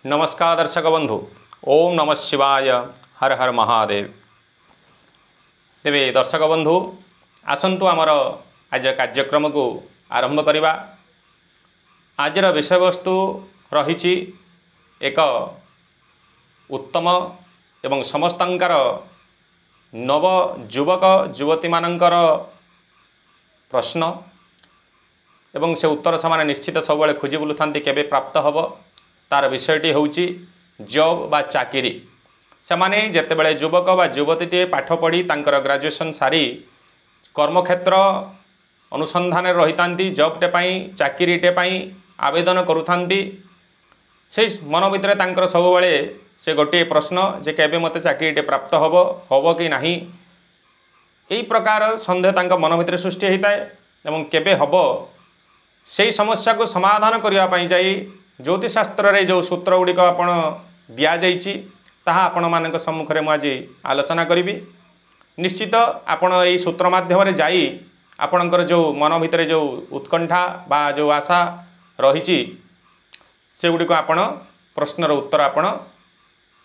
नमस्कार दर्शक बंधु। ओम नमः शिवाय। हर हर महादेव। तेबे दर्शक बंधु आसंतु आमर आज कार्यक्रम को आरंभ करवा। आजर विषय वस्तु रही एक उत्तम एवं समस्तंकर नव युवक युवती मानकर प्रश्न एवं से उत्तर से निश्चित सब खोजी बुलूँ केबे प्राप्त हब तार विषयटी होउची जॉब बा चाकरी। से माने जेतेबेले युवक बा युवती पाठ पढ़ी तांकर ग्रेजुएशन सारी कर्मक्षेत्र अनुसंधान रही जॉबटे पाई चाकरीटे पाई आवेदन करुथांती से मन भितर तांकर सब बेले से गोटे प्रश्न जे केबे मते चाकरीटे प्राप्त हब कि नाही एई प्रकार संदेह तांक मन भितर सृष्टि होता है एवं केबे हब से समस्या को समाधान करने पाई जाई ज्योतिष शास्त्र रे जो सूत्र गुड़िक आपण दिया जाइछि ताहा आपण मानक सम्मुख में आज आलोचना करी। निश्चित आपण यही सूत्र माध्यम जाई आपणकर जो मन भितर जो उत्कंठा बा जो आशा रही से गुड़िक आपण प्रश्नर उत्तर आपण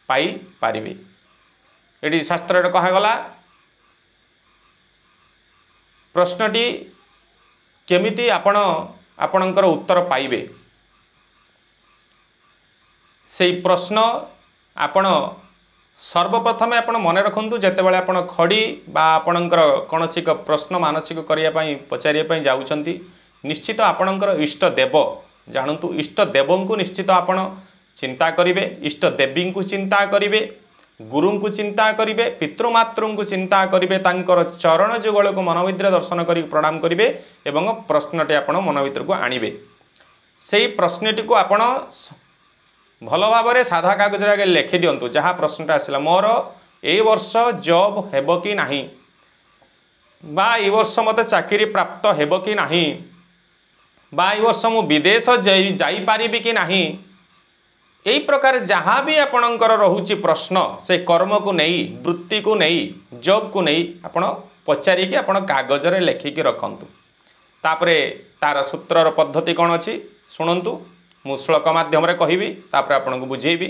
पाई पारिबे। एटी शास्त्र कहगला प्रश्नटी केमिति आपण आपणकर उत्तर पाइबे से प्रश्न आपण सर्वप्रथमे आपण मन रखु जितेबाला आपण खड़ी बा आपणकर कौन एक प्रश्न मानसिक करने पचारे जाऊँगी निश्चित आपणकर इष्ट देव जानतु इष्ट देव को निश्चित आपण चिंता करिवे इष्ट देवी को चिंता करिवे गुरु को चिंता करिवे पितृमातृ को चिंता करिवे तांकर चरण जुगल को मन भीतर दर्शन कर प्रणाम करिवे एवं प्रश्नटी आपण मन भीतर को आनिबे। से प्रश्नटी को आपण भल भाव साधा कागज आगे लिखि दिंतु जहाँ प्रश्नटा आसला मोर ए वर्ष जॉब हेब कि नाही बा ए वर्ष मते चाकरी प्राप्त हेब कि नाही बा ए वर्ष मु विदेश जाई पारिबि कि नाही एई प्रकार जहाँ भी आपणकर रहुची प्रश्न से कर्म को नहीं वृत्ति को नहीं जॉब को नहीं आपण पचारिकी आपण कागज रे लिखिकी रखंतु। तापरे तार सूत्रर पद्धति कौन अच्छी शुणु मु श्लोक माध्यम कहबी तापर आपन को बुझेबी।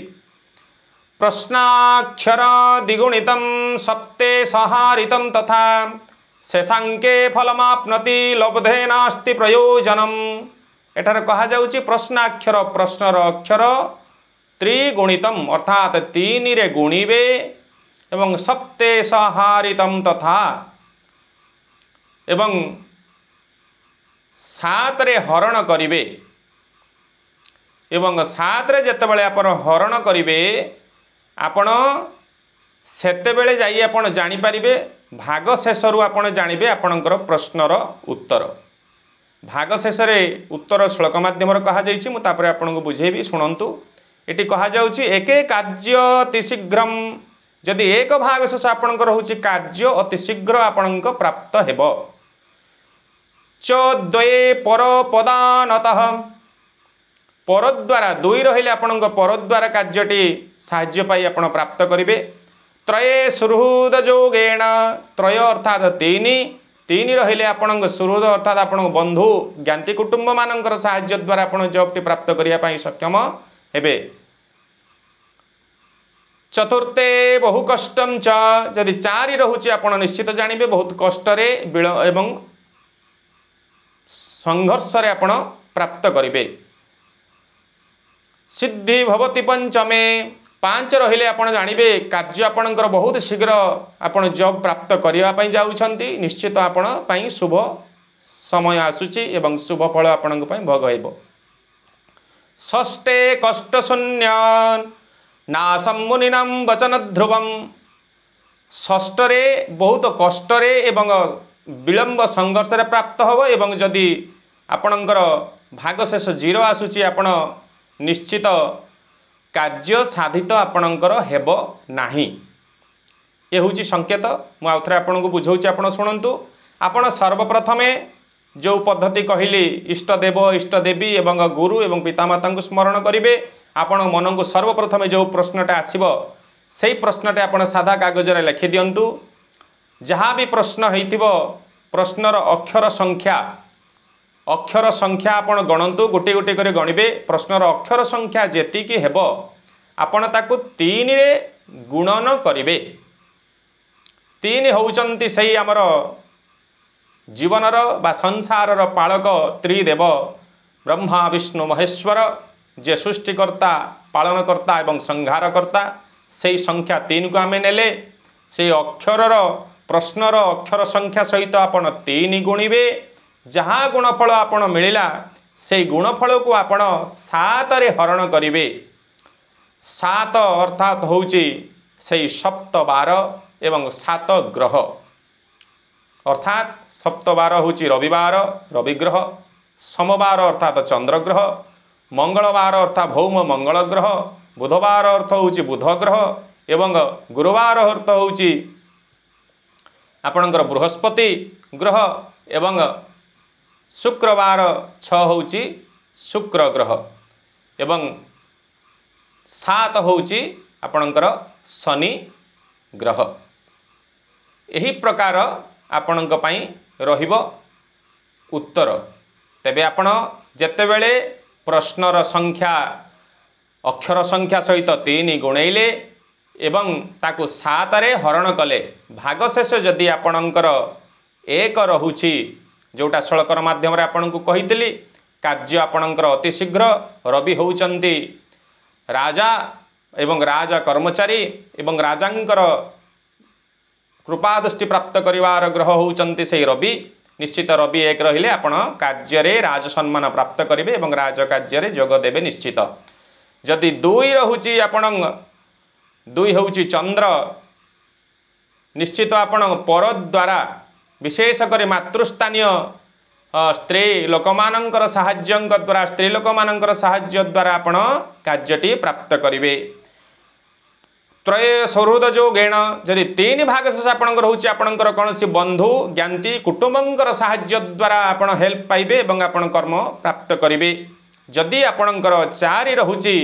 प्रश्नाक्षर द्विगुणितं सप्ते सहारितं तथा शेषांके फलमाप्नोति लब्धे नास्ति प्रयोजनम। एठार कहा जाउची प्रश्नाक्षर प्रश्नर अक्षर त्रिगुणितम अर्थात तीन रे गुणिबे एवं सप्ते सहारितं तथा एवं सात रे हरण करिवे एवं सात रे जेतेबेले आपण हरण करिवे आपण सेतेबेले जाई आपण जानि पारिबे भाग शेषरु आपण जानिबे आपणकर प्रश्नर उत्तर। भाग शेष रे उत्तर श्लोक माध्यम कहा जाइछि मु तापर आपन को बुझेबी शुणंतु। एटी कहा जाउछि एके कार्य अति शीघ्रम जदि एक भाग शेष आपणकर होछि कार्य अति शीघ्र आपणक प्राप्त हेबो च द्वये पर पदानतः पर द्वारा दुई रहिले आपणक पर द्वारा कार्यटी साहाय्य पाई आपण प्राप्त करिवे। त्रये सुहृद जोगेण त्रय अर्थात तीन तीन रहिले आपणक सुहृद अर्थात आपण बंधु ज्ञाति कुटुंब मानकर साहाय्य द्वारा आपण जॉबटी प्राप्त करिया पाई सक्षम हेबे। चतुर्थे बहु कष्टम च जदि चारि रहुछि आपण निश्चित जानिबे बहुत कष्टरे एवं संघर्ष रे आपण प्राप्त करिवे। सिद्धि भवति पंचमे पांच रहिले आपण जानिबे कार्य आपणकर बहुत शीघ्र आपण जॉब प्राप्त करिया पई जाउछंती निश्चित आपण पई शुभ समय आसुची एवं शुभ फल आपणक पई भोग हेबो। षष्ठे कष्ट शून्य नासम मुनिनाम वचन ध्रुवम षष्ठरे बहुत कष्टरे एवं विलंब संघर्ष रे प्राप्त हबो एवं जदि आपणकर भाग शेष जीरो आसुची आपण निश्चित कार्य साधित आपणकर हेब नाही। ये होची संकेत मु आउथरे आपन को बुझौची आपण सुनंतु। आपण सर्वप्रथमे जो पद्धति कहली इष्ट देव इष्ट देवी एवं गुरु एवं पितामाता को स्मरण करिवे आपण मन को सर्वप्रथमे जो प्रश्नटा आसीबो सेही प्रश्नटे आपण सादा कागज रे लिखि दियंतु। जहाँ भी प्रश्न हेतिबो प्रश्नर अक्षर संख्या आपण गणतु गोटे गोटे करे गणिबे प्रश्नर अक्षर संख्या जेतिकी हेबो आपण ताकू 3 रे गुणन करिवे। 3 होउचंती सही आमर जीवनर बा संसारर पालक त्रिदेव ब्रह्मा विष्णु महेश्वर जे सृष्टिकर्ता पालनकर्ता एवं संहारकर्ता। से संख्या 3 को आम नेले से अक्षरर प्रश्नर अक्षर संख्या सहित आपण 3 गुणिबे। जहाँ गुणफल आपण मिलिला से गुणफल को आपण 7 रे हरण करिवे। 7 अर्थात होउची से सप्त बार एवं 7 ग्रह अर्थात सप्त बार होउची रविवार रविग्रह, सोमवार अर्थात चंद्रग्रह, मंगलवार अर्थात भौम मंगल ग्रह, बुधवार अर्थ होउची बुध ग्रह एवं गुरुवार अर्थ होउची आपणकर बृहस्पति ग्रह एवं शुक्रवार 6 होउची शुक्र ग्रह एवं 7 होउची आपणकर शनि ग्रह। एही प्रकार आपणक पई रहिबो उत्तर। तेबे आपण जेतेबेले प्रश्नर संख्या अक्षर संख्या सहित 3 गुणैले एवं ताकू 7 रे हरण कले भागशेष जदि आपणकर 1 रहुछि जोटा श्लोकर माध्यम रे आपनकु कहितली कार्य आपणकर अति शीघ्र। रवि होउचंती राजा एवं राजा कर्मचारी एवं राजांकर कृपा दृष्टि प्राप्त करिवार ग्रह होउचंती से रवि। निश्चित रवि 1 रहिले आपण कार्य रे राज सम्मान प्राप्त करिवे एवं राज कार्य रे जोग देबे निश्चित। जदि 2 रहुछि आपण 2 होउछि चंद्र निश्चित आपण पर द्वारा विशेषकर मातृस्थानीय स्त्री लोकमानंकर साहाय्यं द्वारा स्त्री लोकमानंकर साहाय्य द्वारा आपण कार्यटी प्राप्त करिवे। त्रय सौहृद जोगेण जदि 3 भाग शेष आपणकर होउछि आपणकर कोनोसी बंधु ज्ञाति कुटुंबंकर साहाय्य द्वारा आपण हेल्प पाइबे एवं आपण कर्म प्राप्त करिवे। जदि आपणकर 4 रहुछि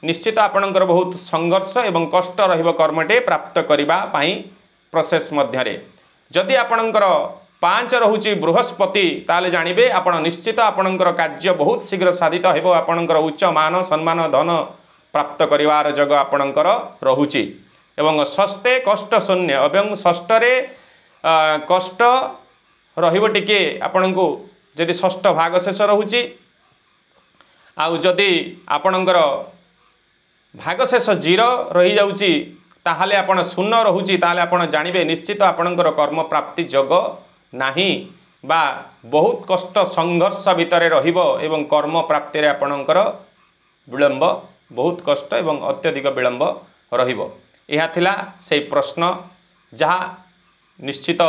निश्चित आपणकर बहुत संघर्ष एवं कष्ट रहिबो कर्मटे प्राप्त करिबा पई प्रोसेस मध्यरे। जदि आपणकर 5 रहुछि बृहस्पति ताले जानिबे आपण निश्चित आपणकर कार्य बहुत शीघ्र साधित हेबो। आपणकर उच्च मान सम्मान धन प्राप्त करिवार जग आपणकर रहुछि एवं षष्ठे कष्ट शून्य एवं षष्ठरे कष्ट रहिबो टिके आपणको जदि षष्ठ भाग शेष रहुछि आउ जदि आपणकर भाग शेष 0 रही जाउछि ताहाले आपण शून्य रहुछि ताहाले आपण जानिबे निश्चित आपणकर कर्म प्राप्ति जग नाही बा बहुत कष्ट संघर्ष भितरे रहिबो एवं कर्म प्राप्ति रे आपणकर विलंब बहुत कष्ट एवं अत्यधिक विलंब रहिबो। यह थिला से प्रश्न जहाँ निश्चित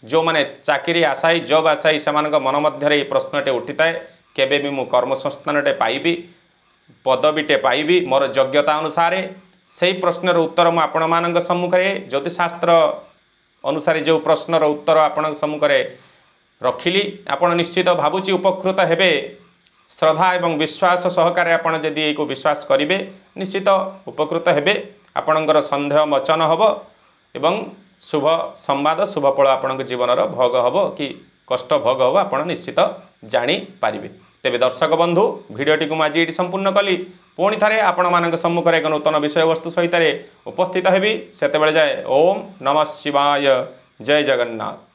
जो माने चाकरी आशायी जॉब आशायी से मन मध्य प्रश्नटे उठिताए केबे भी मु कर्म संस्थानटे पाइबी पदवीटे पाइबी मोर योग्यता अनुसार से प्रश्नर उत्तर मु आपण मानक सम्मुखरे ज्योतिषशास्त्र अनुसार जो प्रश्नर उत्तर आपण सम्मुखरे रखिली आपण निश्चित भावुची उपकृत हेबे। श्रद्धा एवं विश्वास सहकारे आपण जदि एको विश्वास करिवे निश्चित उपकृत हेबे। आपणकर संदेह मोचन हबो एवं शुभ संवाद शुभ फल आपणक जीवनर भोग हबो कि कष्ट भोग हबो आपण निश्चित जानि पारिबे। तेबे दर्शक बंधु भिडियोटी को आज ये संपूर्ण कली पुणी थारे आपण मानक सम्मुख एक नूतन विषय वस्तु सहित उपस्थित हेबी। सेतेबेले जाए ओम नमः शिवाय जय जगन्नाथ।